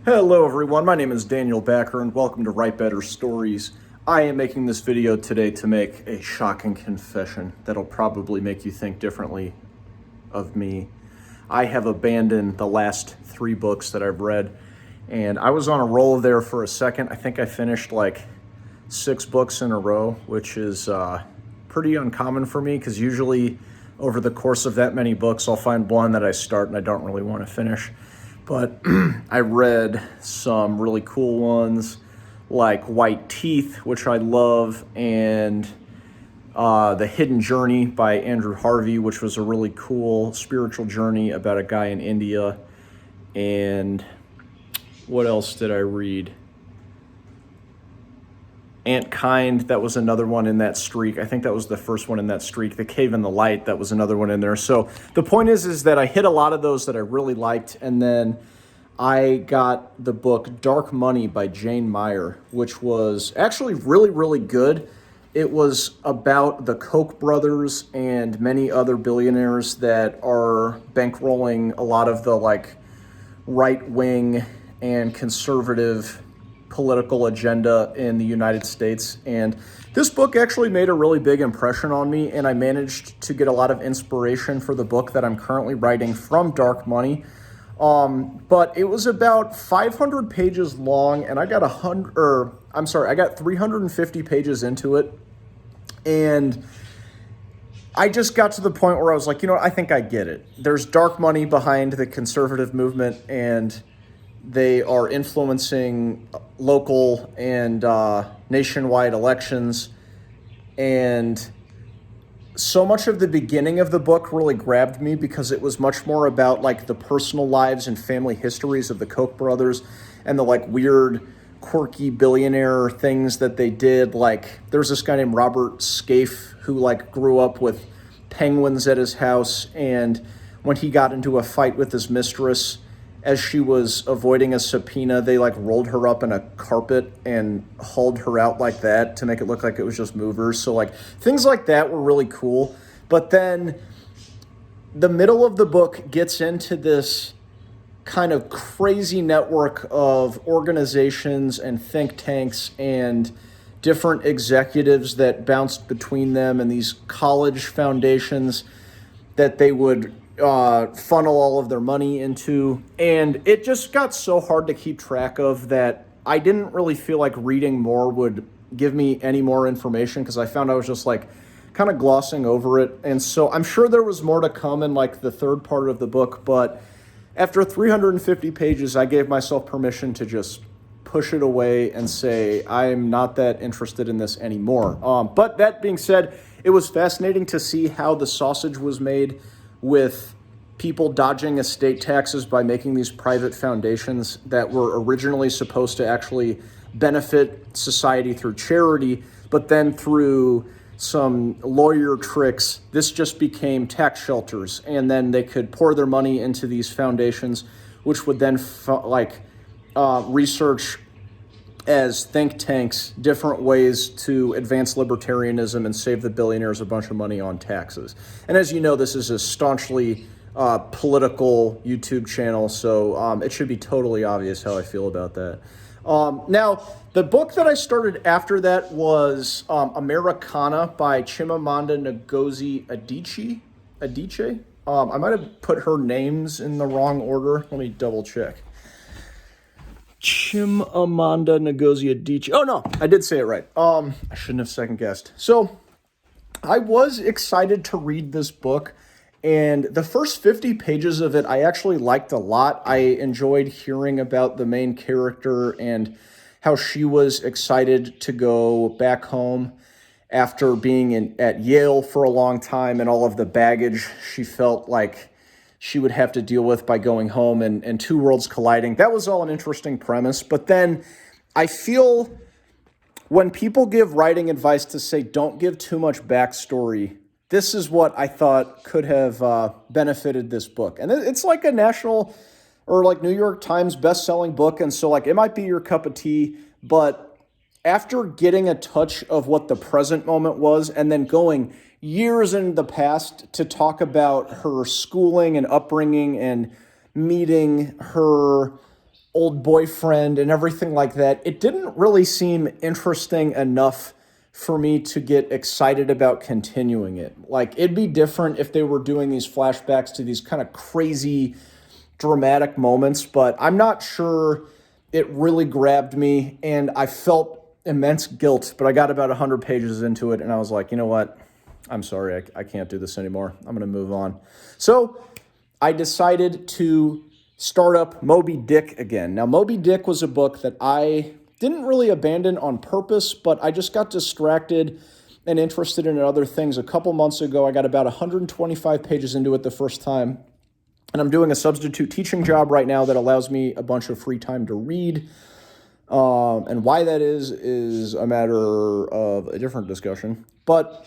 Hello everyone, my name is Daniel Backer and welcome to Write Better Stories. I am making this video today to make a shocking confession that'll probably make you think differently of me. I have abandoned the last 3 books that I've read, and I was on a roll there for a second. I think I finished like 6 books in a row, which is pretty uncommon for me because usually over the course of that many books I'll find one that I start and I don't really want to finish. But I read some really cool ones like White Teeth, which I love, and The Hidden Journey by Andrew Harvey, which was a really cool spiritual journey about a guy in India. And what else did I read? Ant Kind, that was another one in that streak. I think that was the first one in that streak. The Cave in the Light, that was another one in there. So the point is that I hit a lot of those that I really liked, and then I got the book Dark Money by Jane Mayer, which was actually really, really good. It was about the Koch brothers and many other billionaires that are bankrolling a lot of the right-wing and conservative political agenda in the United States. And this book actually made a really big impression on me, and I managed to get a lot of inspiration for the book that I'm currently writing from Dark Money. But it was about 500 pages long, and I got 350 pages into it. And I just got to the point where I was like, I think I get it. There's dark money behind the conservative movement, and they are influencing local and nationwide elections. And so much of the beginning of the book really grabbed me because it was much more about the personal lives and family histories of the Koch brothers and the weird, quirky billionaire things that they did. There's this guy named Robert Scaife who grew up with penguins at his house, and when he got into a fight with his mistress, as she was avoiding a subpoena, they rolled her up in a carpet and hauled her out like that to make it look like it was just movers. So things like that were really cool. But then the middle of the book gets into this kind of crazy network of organizations and think tanks and different executives that bounced between them, and these college foundations that they would funnel all of their money into. And it just got so hard to keep track of that I didn't really feel like reading more would give me any more information, because I found I was just kind of glossing over it. And so I'm sure there was more to come in the third part of the book, but after 350 pages, I gave myself permission to just push it away and say, I'm not that interested in this anymore. But that being said, it was fascinating to see how the sausage was made with people dodging estate taxes by making these private foundations that were originally supposed to actually benefit society through charity, but then through some lawyer tricks, this just became tax shelters, and then they could pour their money into these foundations, which would then research as think tanks different ways to advance libertarianism and save the billionaires a bunch of money on taxes. And as you know, this is a staunchly political YouTube channel, so it should be totally obvious how I feel about that. Now, the book that I started after that was Americana by Chimamanda Ngozi Adichie. I might have put her names in the wrong order. Let me double check. Chimamanda Ngozi Adichie. Oh, no, I did say it right. I shouldn't have second guessed. So I was excited to read this book, and the first 50 pages of it I actually liked a lot. I enjoyed hearing about the main character and how she was excited to go back home after being at Yale for a long time, and all of the baggage she felt like she would have to deal with by going home and two worlds colliding. That was all an interesting premise. But then I feel when people give writing advice to say don't give too much backstory, this is what I thought could have benefited this book. And it's a national or New York Times best-selling book, and so it might be your cup of tea, but after getting a touch of what the present moment was and then going years in the past to talk about her schooling and upbringing and meeting her old boyfriend and everything like that, it didn't really seem interesting enough for me to get excited about continuing it. Like, it'd be different if they were doing these flashbacks to these kind of crazy dramatic moments, but I'm not sure it really grabbed me, and I felt immense guilt. But I got about 100 pages into it, and I was like, you know what? I'm sorry, I can't do this anymore. I'm going to move on. So I decided to start up Moby Dick again. Now, Moby Dick was a book that I didn't really abandon on purpose, but I just got distracted and interested in other things. A couple months ago, I got about 125 pages into it the first time, and I'm doing a substitute teaching job right now that allows me a bunch of free time to read. And why that is a matter of a different discussion. But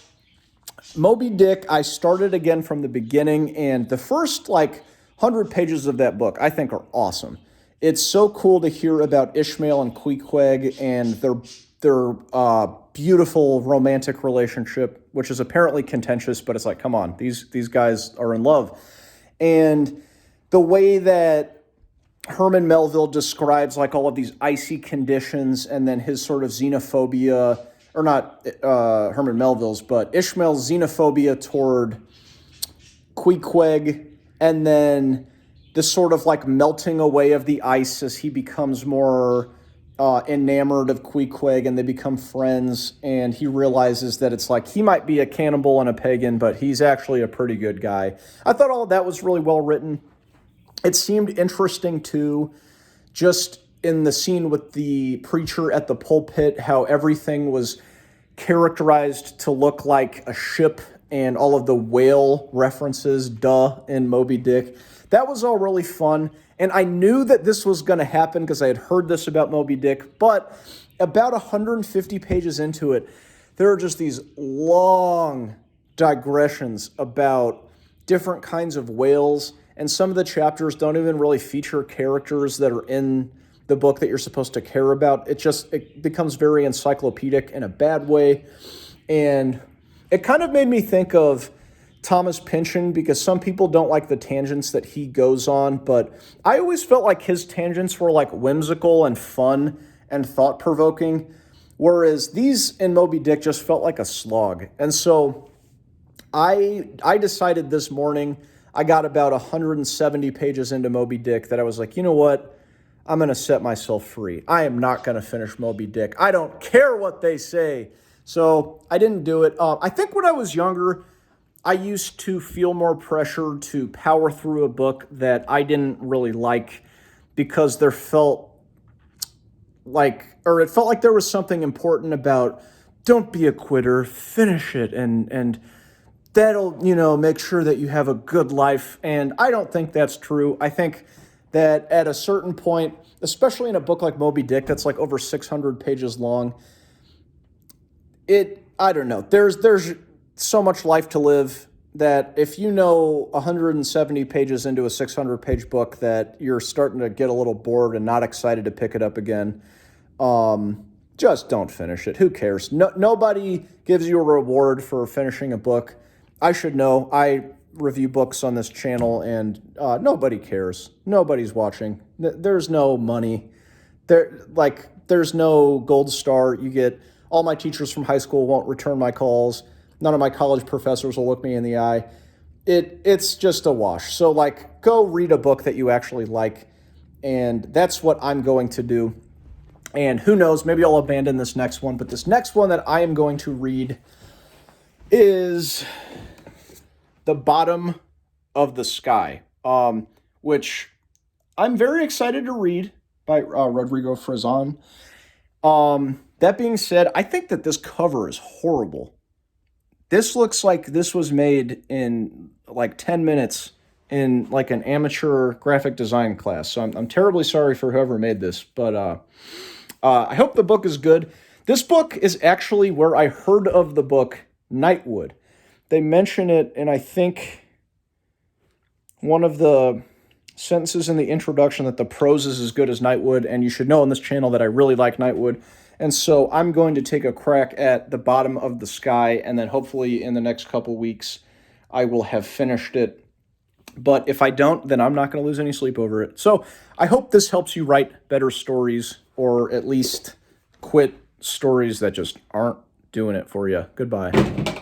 Moby Dick, I started again from the beginning, and the first 100 pages of that book I think are awesome. It's so cool to hear about Ishmael and Queequeg and their beautiful romantic relationship, which is apparently contentious, but it's like, come on, these guys are in love. And the way that Herman Melville describes all of these icy conditions, and then his sort of xenophobia, or not Herman Melville's, but Ishmael's xenophobia toward Queequeg, and then the sort of melting away of the ice as he becomes more enamored of Queequeg, and they become friends, and he realizes that it's he might be a cannibal and a pagan, but he's actually a pretty good guy. I thought all of that was really well written. It seemed interesting too, just in the scene with the preacher at the pulpit, how everything was characterized to look like a ship, and all of the whale references, in Moby Dick. That was all really fun, and I knew that this was going to happen because I had heard this about Moby Dick, but about 150 pages into it, there are just these long digressions about different kinds of whales, and some of the chapters don't even really feature characters that are in the book that you're supposed to care about. It becomes very encyclopedic in a bad way, and it kind of made me think of Thomas Pynchon, because some people don't like the tangents that he goes on, but I always felt like his tangents were whimsical and fun and thought-provoking, whereas these in Moby Dick just felt like a slog. And so I decided this morning, I got about 170 pages into Moby Dick, that I was like, you know what? I'm going to set myself free. I am not going to finish Moby Dick. I don't care what they say. So I didn't do it. I think when I was younger, I used to feel more pressure to power through a book that I didn't really like, because it felt like there was something important about, don't be a quitter, finish it, and that'll, make sure that you have a good life. And I don't think that's true. I think that at a certain point, especially in a book like Moby Dick that's over 600 pages long, I don't know, there's so much life to live that if 170 pages into a 600-page book that you're starting to get a little bored and not excited to pick it up again, just don't finish it. Who cares? Nobody gives you a reward for finishing a book. I should know. I review books on this channel, and nobody cares. Nobody's watching. There's no money. There's no gold star. You get, all my teachers from high school won't return my calls. None of my college professors will look me in the eye. It's just a wash. So go read a book that you actually like, and that's what I'm going to do. And who knows, maybe I'll abandon this next one, but this next one that I am going to read is The Bottom of the Sky, which I'm very excited to read, by Rodrigo Frazan. That being said, I think that this cover is horrible. This looks like this was made in 10 minutes in an amateur graphic design class. So I'm terribly sorry for whoever made this, but I hope the book is good. This book is actually where I heard of the book Nightwood. They mention it, and I think one of the sentences in the introduction that the prose is as good as Nightwood, and you should know on this channel that I really like Nightwood. And so I'm going to take a crack at The Bottom of the Sky, and then hopefully in the next couple weeks I will have finished it. But if I don't, then I'm not going to lose any sleep over it. So I hope this helps you write better stories, or at least quit stories that just aren't doing it for you. Goodbye.